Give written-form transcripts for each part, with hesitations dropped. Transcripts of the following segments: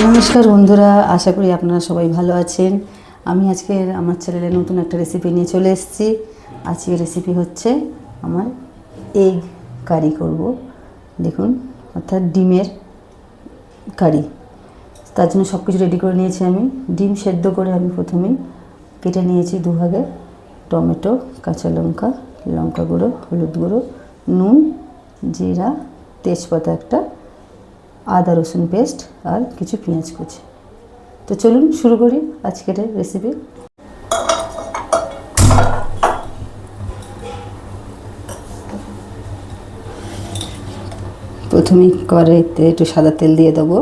নমস্কার বন্ধুরা, আশা করি আপনারা সবাই ভালো আছেন। আমি আজকে আমার চ্যানেলে নতুন একটা রেসিপি নিয়ে চলে এসেছি। আজকের রেসিপি হচ্ছে আমার এগ কারি করব। দেখুন, অর্থাৎ ডিমের কারি। তার জন্য সব কিছু রেডি করে নিয়েছি। আমি ডিম সেদ্ধ করে আমি প্রথমেই কেটে নিয়েছি দুভাগে। টমেটো, কাঁচা লঙ্কা, লঙ্কা গুঁড়ো, হলুদ গুঁড়ো, নুন, জিরা, তেজপাতা একটা, আদা রসুন পেস্ট আর কিছু পেঁয়াজ কুচি। তো চলুন শুরু করি আজকের রেসিপি। প্রথমে কড়াইতে একটু সাদা তেল দিয়ে দেবো।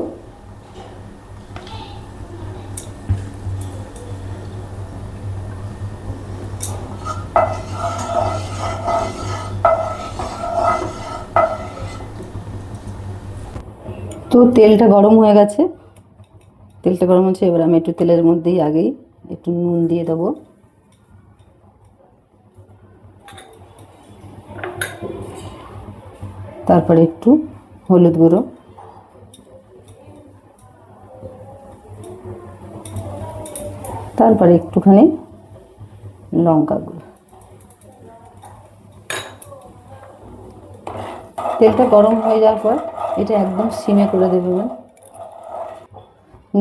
তো তেলটা গরম হয়ে গেছে। তেলটা গরম হচ্ছে, এবার আমি একটু তেলের মধ্যেই আগেই একটু নুন দিয়ে দেবো। তারপরে একটু হলুদ গুঁড়ো, তারপরে একটুখানি লঙ্কা গুঁড়ো। তেলটা গরম হয়ে যাওয়ার পর এটা একদম সিমে করে দেবেন।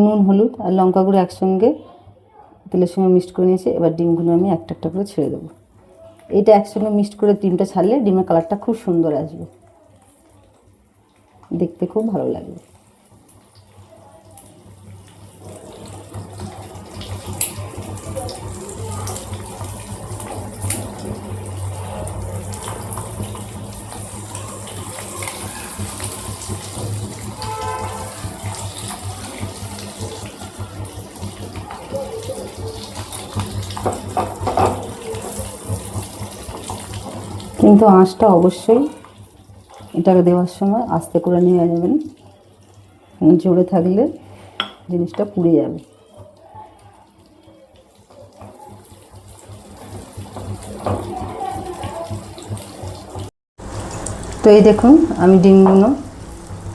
নুন, হলুদ আর লঙ্কা গুঁড়ো একসঙ্গে তেলের সঙ্গে মিক্সড করে নিয়েছি। এবার ডিমগুলো আমি একটা একটা করে ছেড়ে দেবো। এটা একসঙ্গে মিক্সড করে ডিমটা ছাড়লে ডিমের কালারটা খুব সুন্দর আসবে, দেখতে খুব ভালো লাগবে। কিন্তু আঁচটা অবশ্যই এটাকে দেওয়ার সময় আস্তে করে নিয়ে যাবেন, জোরে থাকলে জিনিসটা পুড়ে যাবে। তো এই দেখুন, আমি ডিমগুলো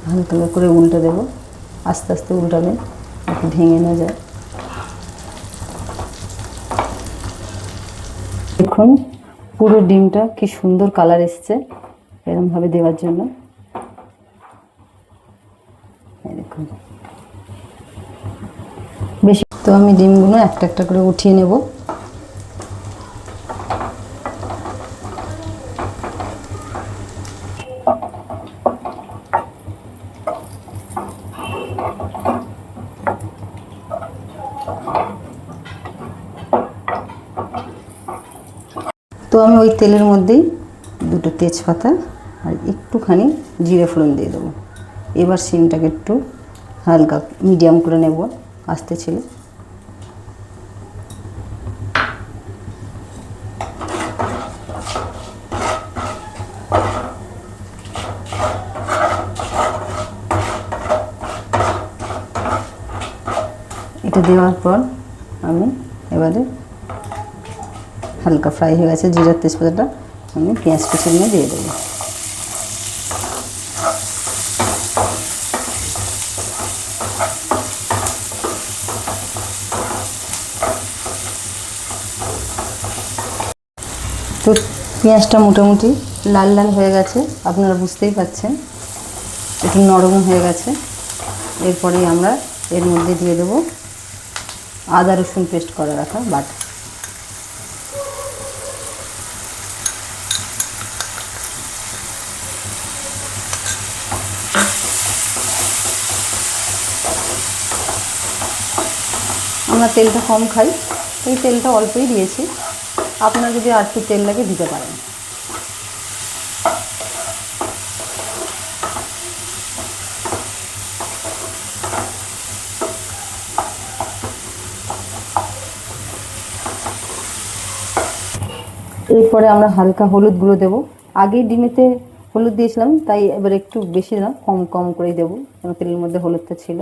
হালকা করে উল্টে দেবো। আস্তে আস্তে উল্টাবেন, যাতে ভেঙে না যায়। দেখুন পুরো ডিমটা কি সুন্দর কালার এসছে এরকমভাবে দেওয়ার জন্য। দেখুন বেশি। তো আমি ডিমগুলো একটা একটা করে উঠিয়ে নেব। তো আমি ওই তেলের মধ্যেই দুটো তেজপাতা আর একটুখানি জিরে ফোড়ন দিয়ে দেবো। এবার সিমটাকে একটু হালকা মিডিয়াম করে নেব, আস্তে ছিল। এটা দেওয়ার পর আমি এবারে হালকা ফ্রাই হয়ে গেছে জিরার তেজপাতাটা, আমি পেঁয়াজ কুচি নিয়ে দিয়ে দেবো। তো পেঁয়াজটা মোটামুটি লাল লাল হয়ে গেছে, আপনারা বুঝতেই পাচ্ছেন একটু নরম হয়ে গেছে। এরপরেই আমরা এর মধ্যে দিয়ে দেবো আদা রসুন পেস্ট করে রাখা বাটা। আমরা তেলটা কম খাই, এই তেলটা অল্পই দিয়েছি। আপনারা যদি আর একটু তেল লাগে দিতে পারেন। এরপরে আমরা হালকা হলুদ গুঁড়ো দেবো। আগেই ডিমেতে হলুদ দিয়েছিলাম, তাই এবার একটু বেশি না, কম কম করেই দেবো, কারণ তেলের মধ্যে হলুদটা ছিল।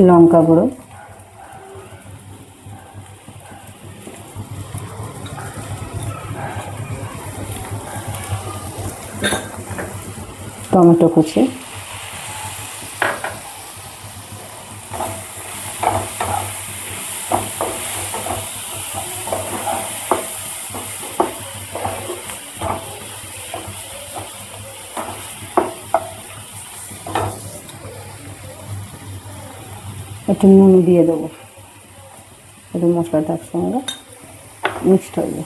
লঙ্কা গুঁড়ো, টমেটো কুচি, একটু নুন দিয়ে দেবো, একটু মশলাটার সঙ্গে মিক্সড হয়ে যাবে।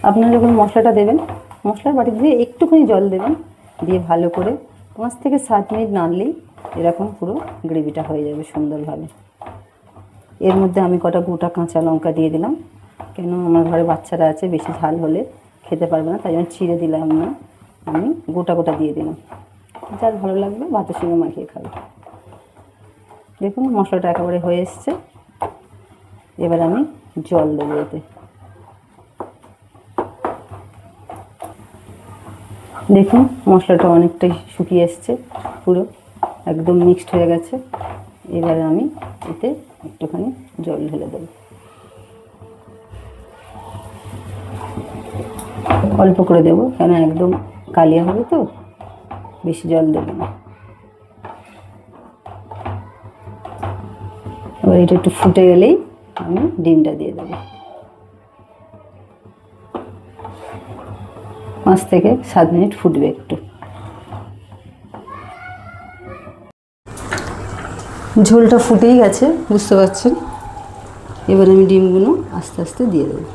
আপনারা যখন মশলাটা দেবেন, মশলার বাটি দিয়ে একটুখানি জল দেবেন, দিয়ে ভালো করে 5 থেকে 7 মিনিট নাড়লেই এরকম পুরো গ্রেভিটা হয়ে যাবে সুন্দরভাবে। এর মধ্যে আমি কটা গোটা কাঁচা লঙ্কা দিয়ে দিলাম, কেন আমার ঘরে বাচ্চারা আছে, বেশি ঝাল হলে খেতে পারবে না, তাই জন্য চিড়ে দিলাম না, আমি গোটা গোটা দিয়ে দিলাম। যার ভালো লাগবে ভাতের সঙ্গে মাখিয়ে খাবে। দেখুন মশলাটা একেবারে হয়ে এসছে। এবার আমি জল দেবো এতে। দেখুন মশলাটা অনেকটাই শুকিয়ে এসছে, পুরো একদম মিক্সড হয়ে গেছে। এবারে আমি এতে একটুখানি জল ঢেলে দেবো, অল্প করে দেবো, কেন একদম কালিয়া হবে তো, বেশি জল দেবো না। এবার এটা একটু ফুটে গেলেই আমি ডিমটা দিয়ে দেবো। 5 থেকে 7 মিনিট ফুটবে একটু। ঝোলটা ফুটেই গেছে, বুঝতে পারছেন। এবার আমি ডিমগুলো আস্তে আস্তে দিয়ে দেবো।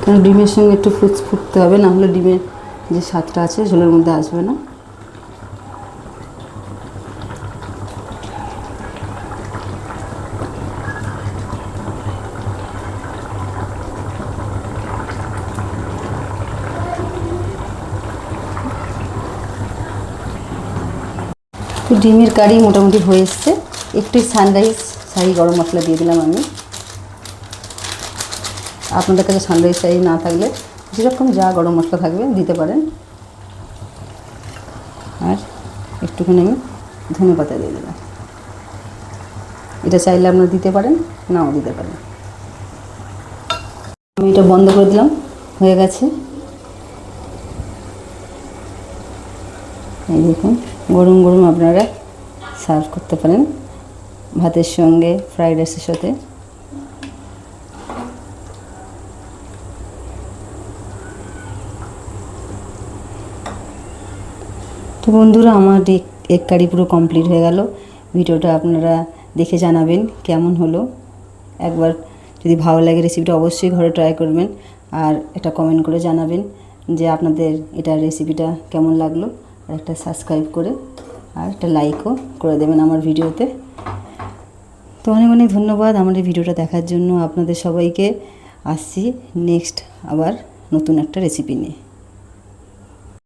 কারণ ডিমের সঙ্গে একটু ফুটতে হবে, না হলে ডিমের যে স্বাদটা আছে ঝোলের মধ্যে আসবে না। তো ডিমের কারি মোটামুটি হয়ে এসছে। একটু সানরাইজ শাহি গরম মশলা দিয়ে দিলাম আমি। আপনাদের কাছে সানরাইজ শাহি না থাকলে যেরকম যা গরম মশলা থাকবে দিতে পারেন। আর একটুখানি আমি ধনে পাতা দিয়ে দিলাম। এটা চাইলে আপনারা দিতে পারেন, নাও দিতে পারেন। আমি এটা বন্ধ করে দিলাম, হয়ে গেছে। এই দেখুন গরম গরম আপনারা সার্ভ করতে পারেন ভাতের সঙ্গে, ফ্রাইড রাইসের সাথে। তো বন্ধুরা, আমার এগ কারি পুরো কমপ্লিট হয়ে গেল। ভিডিওটা আপনারা দেখে জানাবেন কেমন হলো। একবার যদি ভালো লাগে রেসিপিটা অবশ্যই ঘরে ট্রাই করবেন, আর এটা কমেন্ট করে জানাবেন যে আপনাদের এটা রেসিপিটা কেমন লাগলো। আর একটা সাবস্ক্রাইব করে আর একটা লাইকও করে দেবেন আমার ভিডিওতে। তো অনেক অনেক ধন্যবাদ আমার এই ভিডিওটা দেখার জন্য। আপনাদের সবাইকে আসছি নেক্সট আবার নতুন একটা রেসিপি নিয়ে।